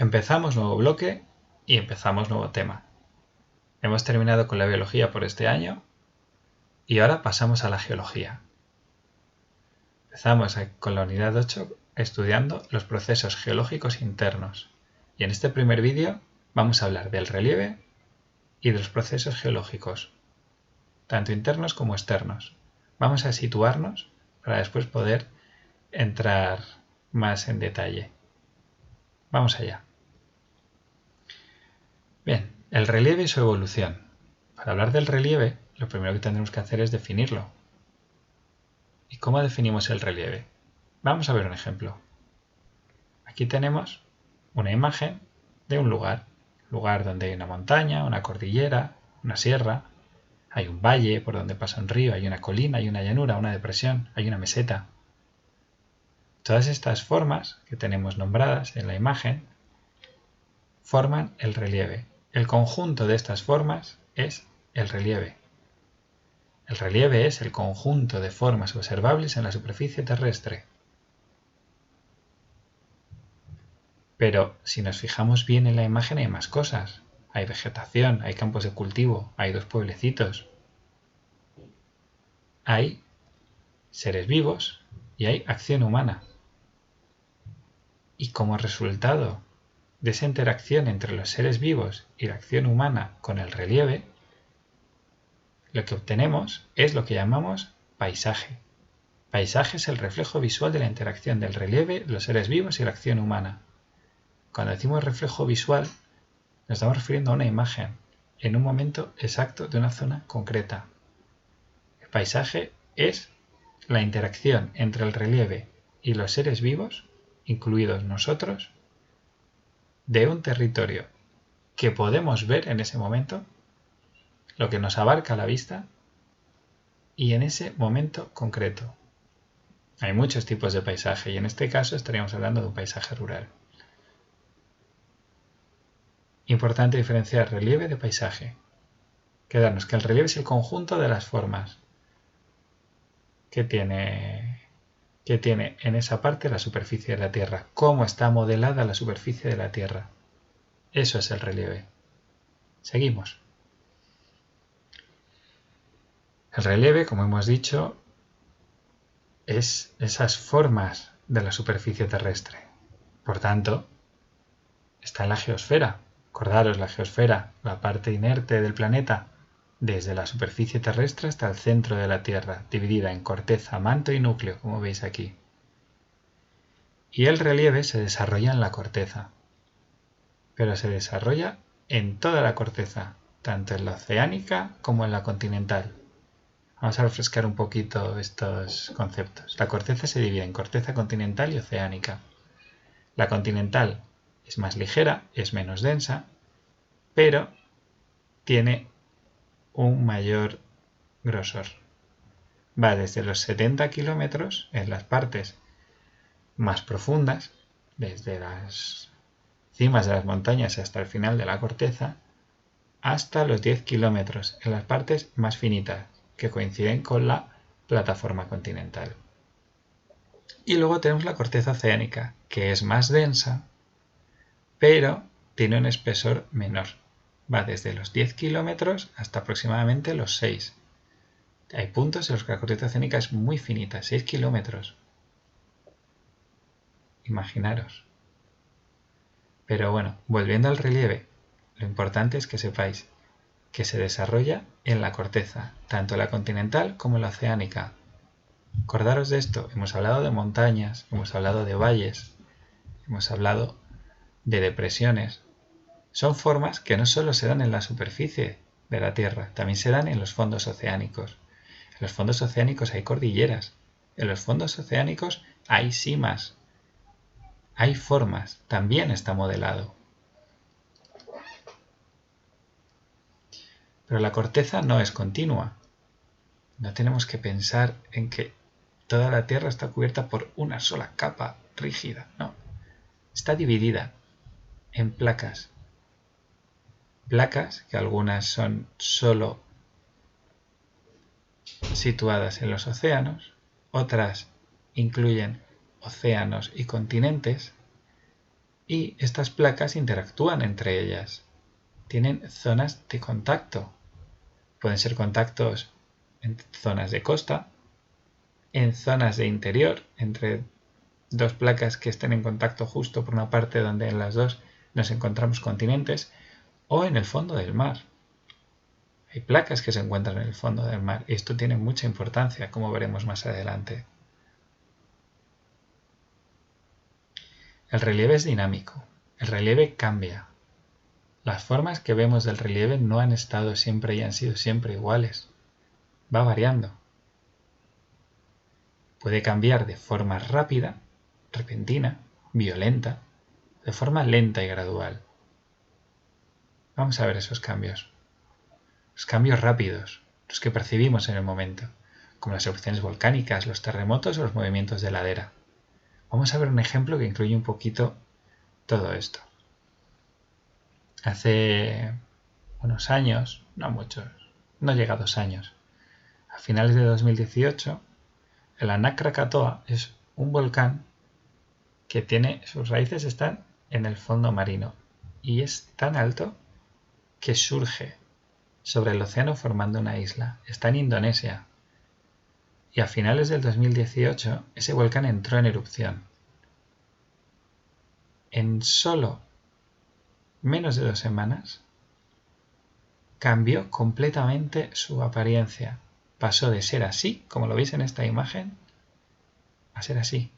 Empezamos nuevo bloque y empezamos nuevo tema. Hemos terminado con la biología por este año y ahora pasamos a la geología. Empezamos con la unidad 8 estudiando los procesos geológicos internos y en este primer vídeo vamos a hablar del relieve y de los procesos geológicos, tanto internos como externos. Vamos a situarnos para después poder entrar más en detalle. Vamos allá. Bien, el relieve y su evolución. Para hablar del relieve, lo primero que tendremos que hacer es definirlo. ¿Y cómo definimos el relieve? Vamos a ver un ejemplo. Aquí tenemos una imagen de un lugar donde hay una montaña, una cordillera, una sierra, hay un valle por donde pasa un río, hay una colina, hay una llanura, una depresión, hay una meseta. Todas estas formas que tenemos nombradas en la imagen forman el relieve. El conjunto de estas formas es el relieve. El relieve es el conjunto de formas observables en la superficie terrestre. Pero si nos fijamos bien en la imagen hay más cosas. Hay vegetación, hay campos de cultivo, hay dos pueblecitos. Hay seres vivos y hay acción humana. Y como resultado de esa interacción entre los seres vivos y la acción humana con el relieve, lo que obtenemos es lo que llamamos paisaje. Paisaje es el reflejo visual de la interacción del relieve, los seres vivos y la acción humana. Cuando decimos reflejo visual, nos estamos refiriendo a una imagen, en un momento exacto de una zona concreta. El paisaje es la interacción entre el relieve y los seres vivos, incluidos nosotros, de un territorio que podemos ver en ese momento, lo que nos abarca la vista, y en ese momento concreto. Hay muchos tipos de paisaje y en este caso estaríamos hablando de un paisaje rural. Importante diferenciar relieve de paisaje. Quedarnos que el relieve es el conjunto de las formas que tiene en esa parte la superficie de la Tierra. Cómo está modelada la superficie de la Tierra. Eso es el relieve. Seguimos. El relieve, como hemos dicho, es esas formas de la superficie terrestre. Por tanto, está en la geosfera. Acordaros, la geosfera, la parte inerte del planeta, desde la superficie terrestre hasta el centro de la Tierra, dividida en corteza, manto y núcleo, como veis aquí. Y el relieve se desarrolla en la corteza, pero se desarrolla en toda la corteza, tanto en la oceánica como en la continental. Vamos a refrescar un poquito estos conceptos. La corteza se divide en corteza continental y oceánica. La continental es más ligera, es menos densa, pero tiene un mayor grosor. Va desde los 70 kilómetros en las partes más profundas, desde las cimas de las montañas hasta el final de la corteza, hasta los 10 kilómetros en las partes más finitas, que coinciden con la plataforma continental. Y luego tenemos la corteza oceánica, que es más densa, pero tiene un espesor menor. Va desde los 10 kilómetros hasta aproximadamente los 6. Hay puntos en los que la corteza oceánica es muy finita, 6 kilómetros. Imaginaros. Pero bueno, volviendo al relieve, lo importante es que sepáis que se desarrolla en la corteza, tanto la continental como la oceánica. Acordaros de esto, hemos hablado de montañas, hemos hablado de valles, hemos hablado de depresiones. Son formas que no solo se dan en la superficie de la Tierra, también se dan en los fondos oceánicos. En los fondos oceánicos hay cordilleras, en los fondos oceánicos hay simas, hay formas, también está modelado. Pero la corteza no es continua. No tenemos que pensar en que toda la Tierra está cubierta por una sola capa rígida, no. Está dividida en placas. Placas que algunas son solo situadas en los océanos, otras incluyen océanos y continentes, y estas placas interactúan entre ellas. Tienen zonas de contacto. Pueden ser contactos en zonas de costa, en zonas de interior, entre dos placas que estén en contacto justo por una parte donde en las dos nos encontramos continentes, o en el fondo del mar. Hay placas que se encuentran en el fondo del mar y esto tiene mucha importancia, como veremos más adelante. El relieve es dinámico, el relieve cambia. Las formas que vemos del relieve no han estado siempre y han sido siempre iguales. Va variando. Puede cambiar de forma rápida, repentina, violenta, de forma lenta y gradual. Vamos a ver esos cambios. Los cambios rápidos, los que percibimos en el momento, como las erupciones volcánicas, los terremotos o los movimientos de ladera. Vamos a ver un ejemplo que incluye un poquito todo esto. Hace unos años, no muchos, no llega a 2 años, a finales de 2018, el Anak Krakatoa es un volcán que sus raíces están en el fondo marino y es tan alto que surge sobre el océano formando una isla. Está en Indonesia. Y a finales del 2018 ese volcán entró en erupción. En solo menos de 2 semanas cambió completamente su apariencia. Pasó de ser así, como lo veis en esta imagen, a ser así.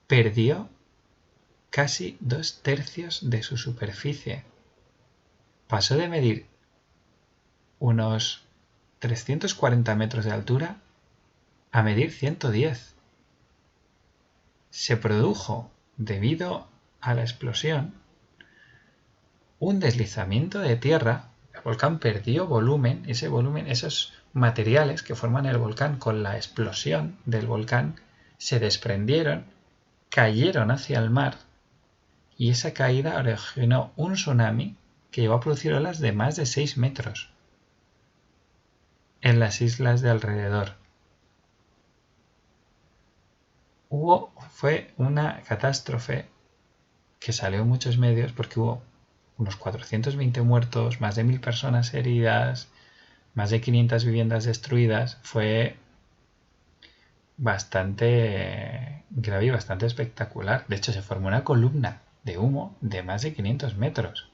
Perdió casi 2/3 de su superficie. Pasó de medir unos 340 metros de altura a medir 110. Se produjo, debido a la explosión, un deslizamiento de tierra. El volcán perdió volumen, esos materiales que forman el volcán con la explosión del volcán se desprendieron, cayeron hacia el mar y esa caída originó un tsunami que llegó a producir olas de más de 6 metros en las islas de alrededor. Fue una catástrofe que salió en muchos medios porque hubo unos 420 muertos, más de 1000 personas heridas, más de 500 viviendas destruidas. Fue bastante grave y bastante espectacular. De hecho, se formó una columna de humo de más de 500 metros.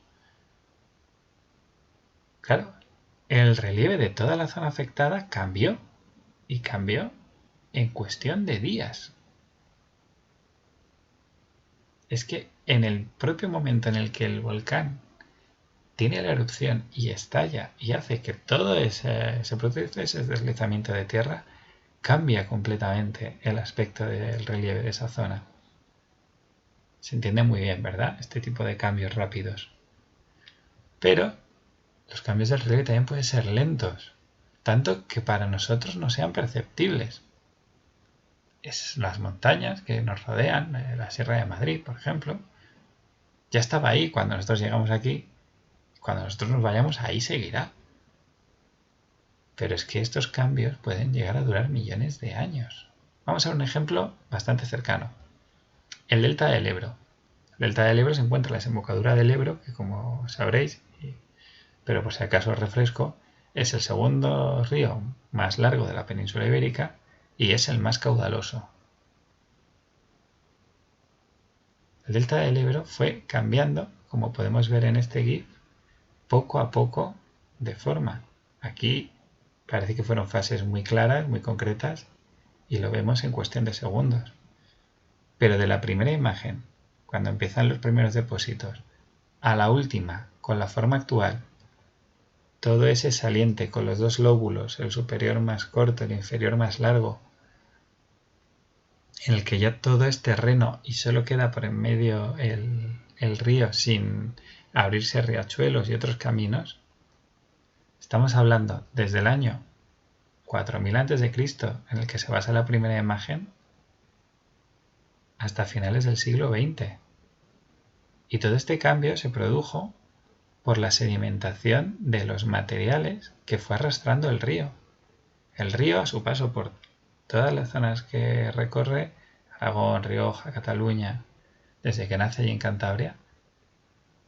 Claro, el relieve de toda la zona afectada cambió, y cambió en cuestión de días. Es que en el propio momento en el que el volcán tiene la erupción y estalla y hace que todo se produce ese deslizamiento de tierra, cambia completamente el aspecto del relieve de esa zona. Se entiende muy bien, ¿verdad? Este tipo de cambios rápidos. Pero los cambios del relieve también pueden ser lentos, tanto que para nosotros no sean perceptibles. Las montañas que nos rodean, la Sierra de Madrid, por ejemplo, ya estaba ahí cuando nosotros llegamos aquí. Cuando nosotros nos vayamos, ahí seguirá. Pero es que estos cambios pueden llegar a durar millones de años. Vamos a ver un ejemplo bastante cercano. El delta del Ebro. El delta del Ebro se encuentra en la desembocadura del Ebro, que como sabréis, pero por si acaso os refresco, es el segundo río más largo de la península ibérica y es el más caudaloso. El delta del Ebro fue cambiando, como podemos ver en este GIF, poco a poco de forma. Aquí parece que fueron fases muy claras, muy concretas, y lo vemos en cuestión de segundos. Pero de la primera imagen, cuando empiezan los primeros depósitos, a la última, con la forma actual, todo ese saliente con los dos lóbulos, el superior más corto, el inferior más largo, en el que ya todo es terreno y solo queda por en medio el río sin abrirse riachuelos y otros caminos, estamos hablando desde el año 4000 a.C., en el que se basa la primera imagen, hasta finales del siglo XX. Y todo este cambio se produjo por la sedimentación de los materiales que fue arrastrando el río. El río, a su paso por todas las zonas que recorre, Aragón, Rioja, Cataluña, desde que nace allí en Cantabria,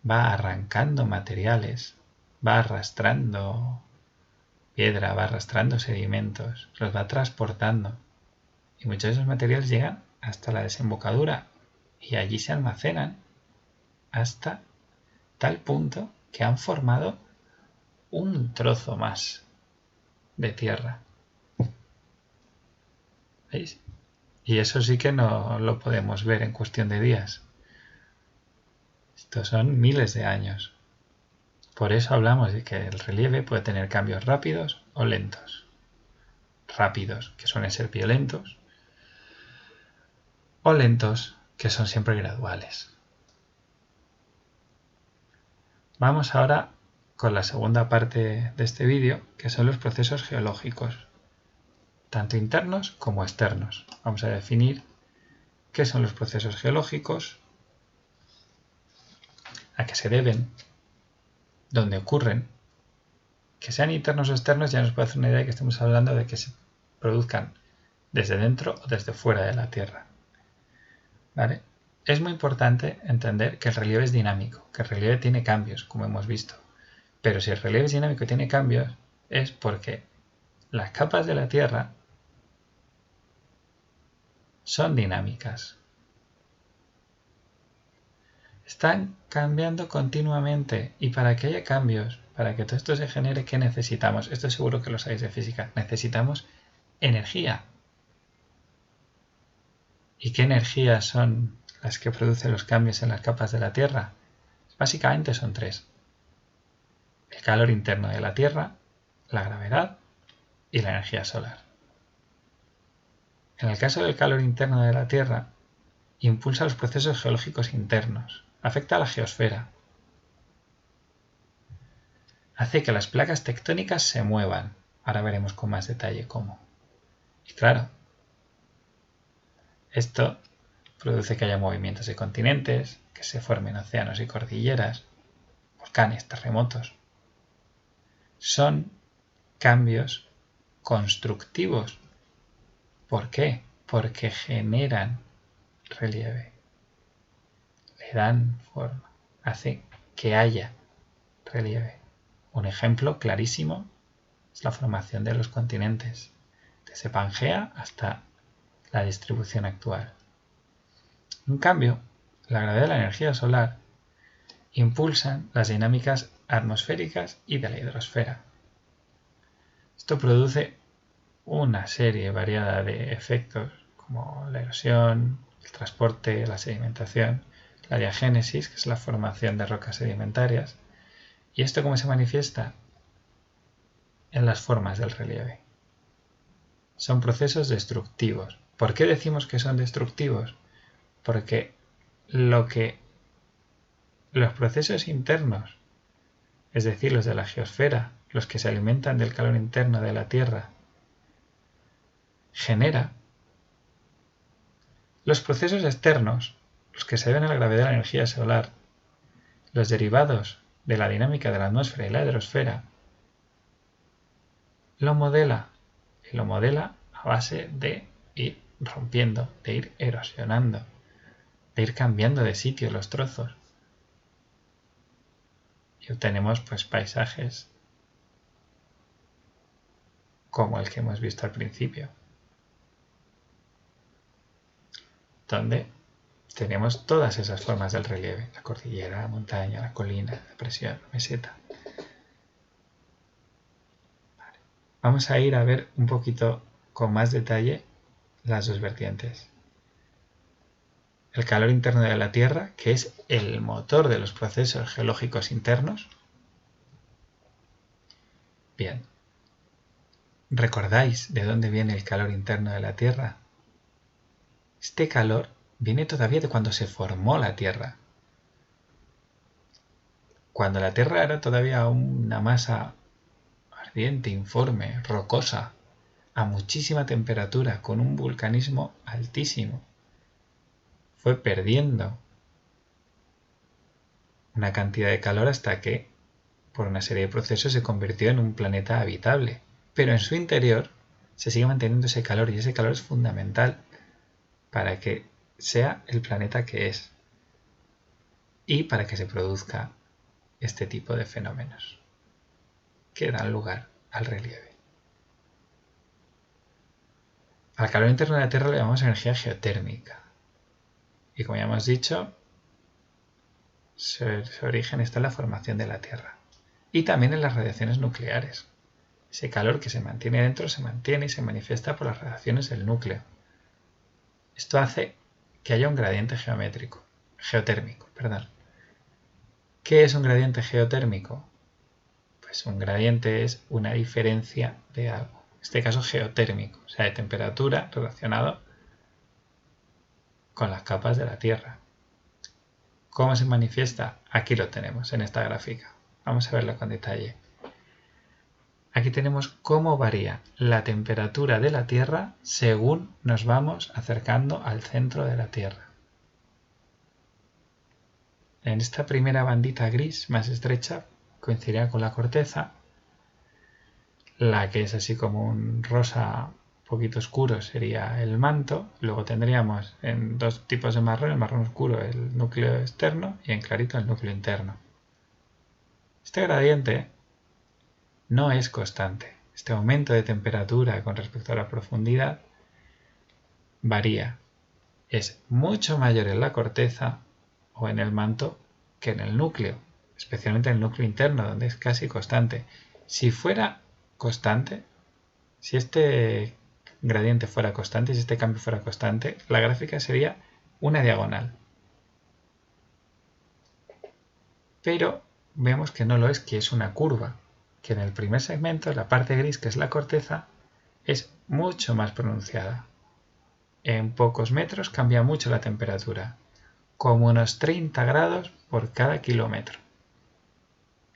va arrancando materiales, va arrastrando piedra, va arrastrando sedimentos, los va transportando. Y muchos de esos materiales llegan hasta la desembocadura y allí se almacenan hasta tal punto que han formado un trozo más de tierra. ¿Veis? Y eso sí que no lo podemos ver en cuestión de días. Estos son miles de años. Por eso hablamos de que el relieve puede tener cambios rápidos o lentos. Rápidos, que suelen ser violentos, o lentos, que son siempre graduales. Vamos ahora con la segunda parte de este vídeo, que son los procesos geológicos, tanto internos como externos. Vamos a definir qué son los procesos geológicos, a qué se deben, dónde ocurren. Que sean internos o externos ya nos puede hacer una idea de que estamos hablando de que se produzcan desde dentro o desde fuera de la Tierra. ¿Vale? Es muy importante entender que el relieve es dinámico, que el relieve tiene cambios, como hemos visto. Pero si el relieve es dinámico y tiene cambios, es porque las capas de la Tierra son dinámicas. Están cambiando continuamente y para que haya cambios, para que todo esto se genere, ¿qué necesitamos? Esto seguro que lo sabéis de física. Necesitamos energía. ¿Y qué energías son las que producen los cambios en las capas de la Tierra? Básicamente son tres. El calor interno de la Tierra, la gravedad y la energía solar. En el caso del calor interno de la Tierra, impulsa los procesos geológicos internos, afecta a la geosfera, hace que las placas tectónicas se muevan. Ahora veremos con más detalle cómo. Y claro, esto produce que haya movimientos de continentes, que se formen océanos y cordilleras, volcanes, terremotos. Son cambios constructivos. ¿Por qué? Porque generan relieve, le dan forma, hace que haya relieve. Un ejemplo clarísimo es la formación de los continentes, desde Pangea hasta la distribución actual. En cambio, la gravedad y la energía solar impulsan las dinámicas atmosféricas y de la hidrosfera. Esto produce una serie variada de efectos como la erosión, el transporte, la sedimentación, la diagénesis, que es la formación de rocas sedimentarias. ¿Y esto cómo se manifiesta? En las formas del relieve. Son procesos destructivos. ¿Por qué decimos que son destructivos? Porque los procesos internos, es decir, los de la geosfera, los que se alimentan del calor interno de la Tierra, genera los procesos externos, los que se deben a la gravedad de la energía solar, los derivados de la dinámica de la atmósfera y la hidrosfera, lo modela, y lo modela a base de ir rompiendo, de ir erosionando, de ir cambiando de sitio los trozos. Y obtenemos pues paisajes como el que hemos visto al principio, donde tenemos todas esas formas del relieve, la cordillera, la montaña, la colina, la depresión, la meseta. Vale. Vamos a ir a ver un poquito con más detalle las dos vertientes. El calor interno de la Tierra, que es el motor de los procesos geológicos internos. Bien, ¿recordáis de dónde viene el calor interno de la Tierra? Este calor viene todavía de cuando se formó la Tierra. Cuando la Tierra era todavía una masa ardiente, informe, rocosa, a muchísima temperatura, con un vulcanismo altísimo, fue perdiendo una cantidad de calor hasta que, por una serie de procesos, se convirtió en un planeta habitable. Pero en su interior se sigue manteniendo ese calor y ese calor es fundamental para que sea el planeta que es y para que se produzca este tipo de fenómenos que dan lugar al relieve. Al calor interno de la Tierra le llamamos energía geotérmica. Y como ya hemos dicho, su origen está en la formación de la Tierra. Y también en las radiaciones nucleares. Ese calor que se mantiene dentro se mantiene y se manifiesta por las radiaciones del núcleo. Esto hace que haya un gradiente geotérmico. ¿Qué es un gradiente geotérmico? Pues un gradiente es una diferencia de algo. En este caso geotérmico, o sea, de temperatura relacionado con las capas de la Tierra. ¿Cómo se manifiesta? Aquí lo tenemos en esta gráfica. Vamos a verlo con detalle. Aquí tenemos cómo varía la temperatura de la Tierra según nos vamos acercando al centro de la Tierra. En esta primera bandita gris más estrecha coincidirá con la corteza. La que es así como un rosa poquito oscuro sería el manto. Luego tendríamos en dos tipos de marrón, el marrón oscuro el núcleo externo y en clarito el núcleo interno. Este gradiente no es constante. Este aumento de temperatura con respecto a la profundidad varía. Es mucho mayor en la corteza o en el manto que en el núcleo, especialmente en el núcleo interno, donde es casi constante. Si fuera constante, si este gradiente fuera constante, si este cambio fuera constante, la gráfica sería una diagonal. Pero vemos que no lo es, que es una curva, que en el primer segmento, la parte gris, que es la corteza, es mucho más pronunciada. En pocos metros cambia mucho la temperatura, como unos 30 grados por cada kilómetro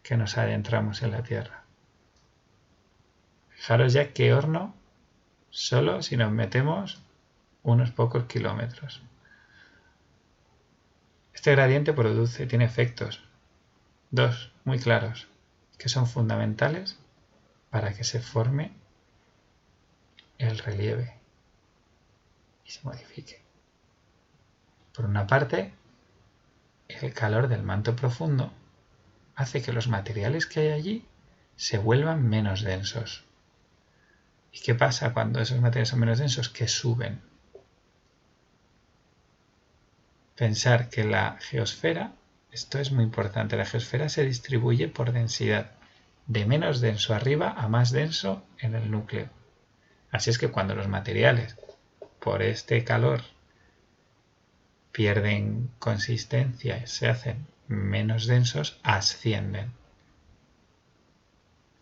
que nos adentramos en la Tierra. Fijaros ya qué horno solo si nos metemos unos pocos kilómetros. Este gradiente tiene efectos, dos muy claros, que son fundamentales para que se forme el relieve y se modifique. Por una parte, el calor del manto profundo hace que los materiales que hay allí se vuelvan menos densos. ¿Y qué pasa cuando esos materiales son menos densos? Que suben. Pensar que la geosfera, esto es muy importante, la geosfera se distribuye por densidad, de menos denso arriba a más denso en el núcleo. Así es que cuando los materiales, por este calor, pierden consistencia y se hacen menos densos, ascienden.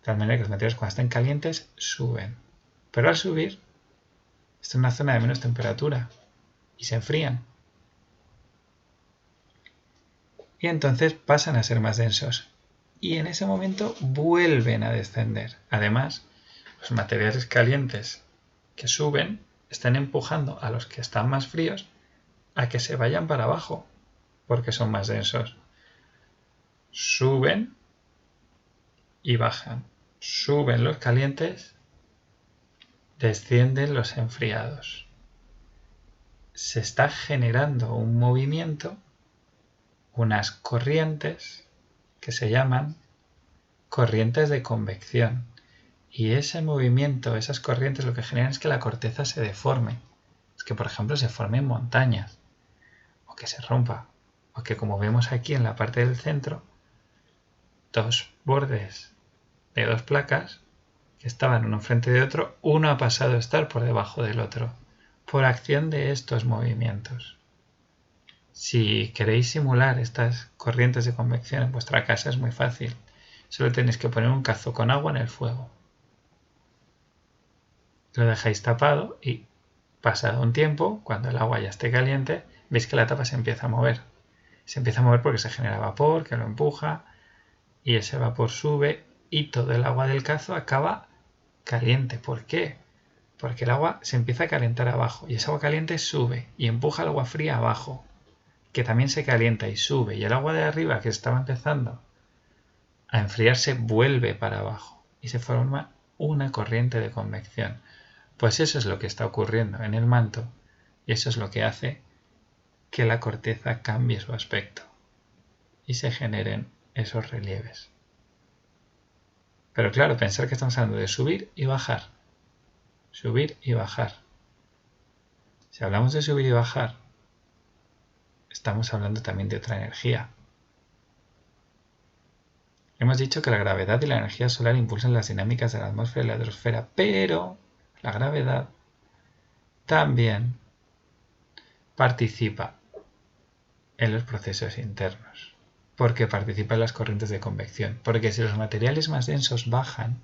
De tal manera que los materiales cuando están calientes suben. Pero al subir, está en una zona de menos temperatura y se enfrían. Y entonces pasan a ser más densos. Y en ese momento vuelven a descender. Además, los materiales calientes que suben están empujando a los que están más fríos a que se vayan para abajo, porque son más densos. Suben y bajan. Suben los calientes, descienden los enfriados. Se está generando un movimiento, unas corrientes que se llaman corrientes de convección. Y ese movimiento, esas corrientes, lo que generan es que la corteza se deforme. Es que, por ejemplo, se formen montañas, o que se rompa, o que, como vemos aquí en la parte del centro, dos bordes de dos placas que estaban uno enfrente de otro, uno ha pasado a estar por debajo del otro, por acción de estos movimientos. Si queréis simular estas corrientes de convección en vuestra casa es muy fácil. Solo tenéis que poner un cazo con agua en el fuego. Lo dejáis tapado y, pasado un tiempo, cuando el agua ya esté caliente, veis que la tapa se empieza a mover. Se empieza a mover porque se genera vapor que lo empuja y ese vapor sube y todo el agua del cazo acaba caliente. ¿Por qué? Porque el agua se empieza a calentar abajo y esa agua caliente sube y empuja el agua fría abajo, que también se calienta y sube, y el agua de arriba que estaba empezando a enfriarse vuelve para abajo y se forma una corriente de convección. Pues eso es lo que está ocurriendo en el manto Y eso es lo que hace que la corteza cambie su aspecto y se generen esos relieves. Pero claro, pensar que estamos hablando de subir y bajar. Subir y bajar. Si hablamos de subir y bajar, estamos hablando también de otra energía. Hemos dicho que la gravedad y la energía solar impulsan las dinámicas de la atmósfera y la hidrosfera, pero la gravedad también participa en los procesos internos, porque participa en las corrientes de convección, porque si los materiales más densos bajan,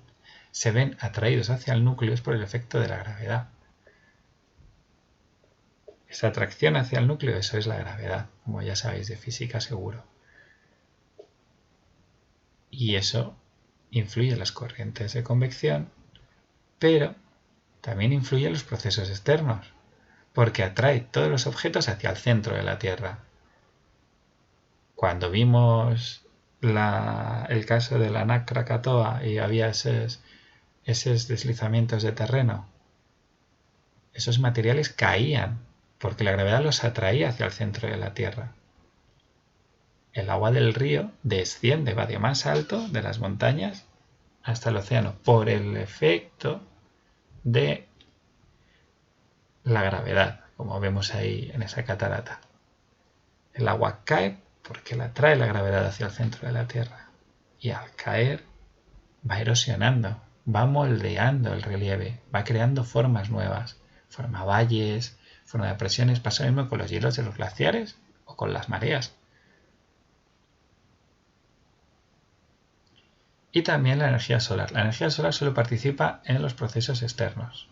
se ven atraídos hacia el núcleo por el efecto de la gravedad. Esa atracción hacia el núcleo, eso es la gravedad, como ya sabéis de física seguro. Y eso influye en las corrientes de convección, pero también influye en los procesos externos, porque atrae todos los objetos hacia el centro de la Tierra. Cuando vimos el caso de la Anak Krakatoa y había esos deslizamientos de terreno, esos materiales caían porque la gravedad los atraía hacia el centro de la Tierra. El agua del río desciende, va de más alto de las montañas hasta el océano por el efecto de la gravedad, como vemos ahí en esa catarata. El agua cae porque la atrae la gravedad hacia el centro de la Tierra y al caer va erosionando, va moldeando el relieve, va creando formas nuevas, forma valles, forma depresiones. Pasa lo mismo con los hielos de los glaciares o con las mareas. Y también la energía solar. La energía solar solo participa en los procesos externos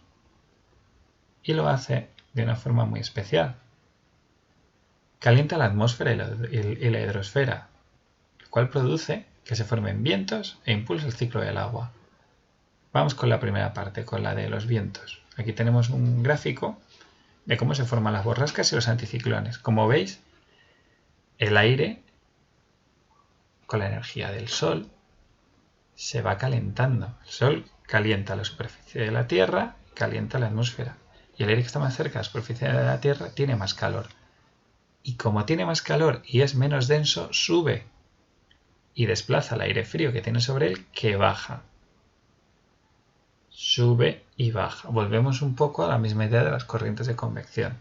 y lo hace de una forma muy especial. Calienta la atmósfera y la hidrosfera, lo cual produce que se formen vientos e impulsa el ciclo del agua. Vamos con la primera parte, con la de los vientos. Aquí tenemos un gráfico de cómo se forman las borrascas y los anticiclones. Como veis, el aire, con la energía del sol, se va calentando. El sol calienta la superficie de la Tierra y calienta la atmósfera. Y el aire que está más cerca de la superficie de la Tierra tiene más calor. Y como tiene más calor y es menos denso, sube y desplaza el aire frío que tiene sobre él, que baja. Sube y baja. Volvemos un poco a la misma idea de las corrientes de convección.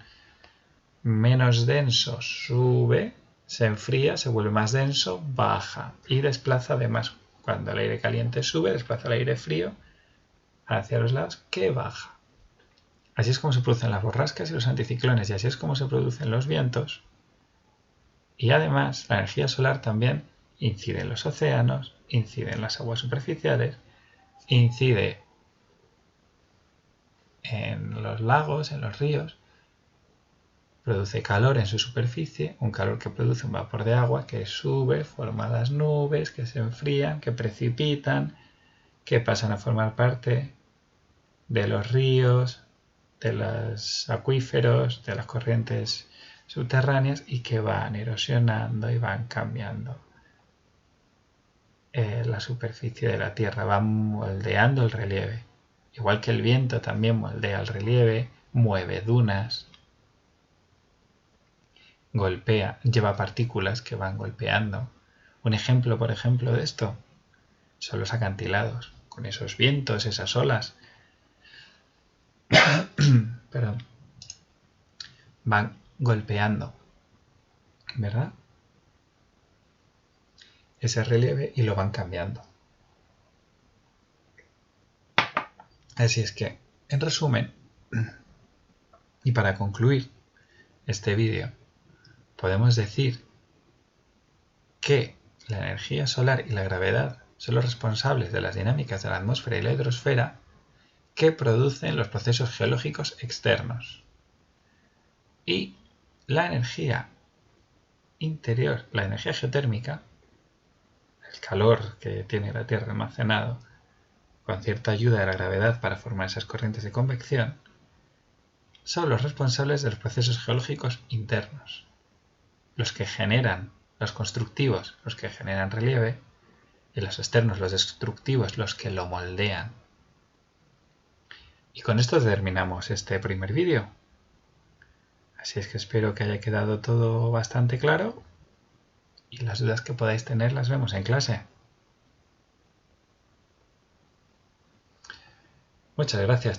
Menos denso, sube, se enfría, se vuelve más denso, baja y desplaza además. Cuando el aire caliente sube, desplaza el aire frío hacia los lados, que baja. Así es como se producen las borrascas y los anticiclones, y así es como se producen los vientos. Y además, la energía solar también incide en los océanos, incide en las aguas superficiales, incide en los lagos, en los ríos, produce calor en su superficie, un calor que produce un vapor de agua que sube, forma las nubes, que se enfrían, que precipitan, que pasan a formar parte de los ríos, de los acuíferos, de las corrientes subterráneas y que van erosionando y van cambiando la superficie de la Tierra, van moldeando el relieve. Igual que el viento también moldea el relieve, mueve dunas, golpea, lleva partículas que van golpeando. Un ejemplo, por ejemplo, de esto son los acantilados, con esos vientos, esas olas. Perdón. Van golpeando, ¿verdad? Ese relieve y lo van cambiando. Así es que, en resumen, y para concluir este vídeo, podemos decir que la energía solar y la gravedad son los responsables de las dinámicas de la atmósfera y la hidrosfera que producen los procesos geológicos externos. Y la energía interior, la energía geotérmica, el calor que tiene la Tierra almacenado, con cierta ayuda de la gravedad para formar esas corrientes de convección, son los responsables de los procesos geológicos internos, los que generan los constructivos, los que generan relieve, y los externos, los destructivos, los que lo moldean. Y con esto terminamos este primer vídeo. Así es que espero que haya quedado todo bastante claro y las dudas que podáis tener las vemos en clase. Muchas gracias.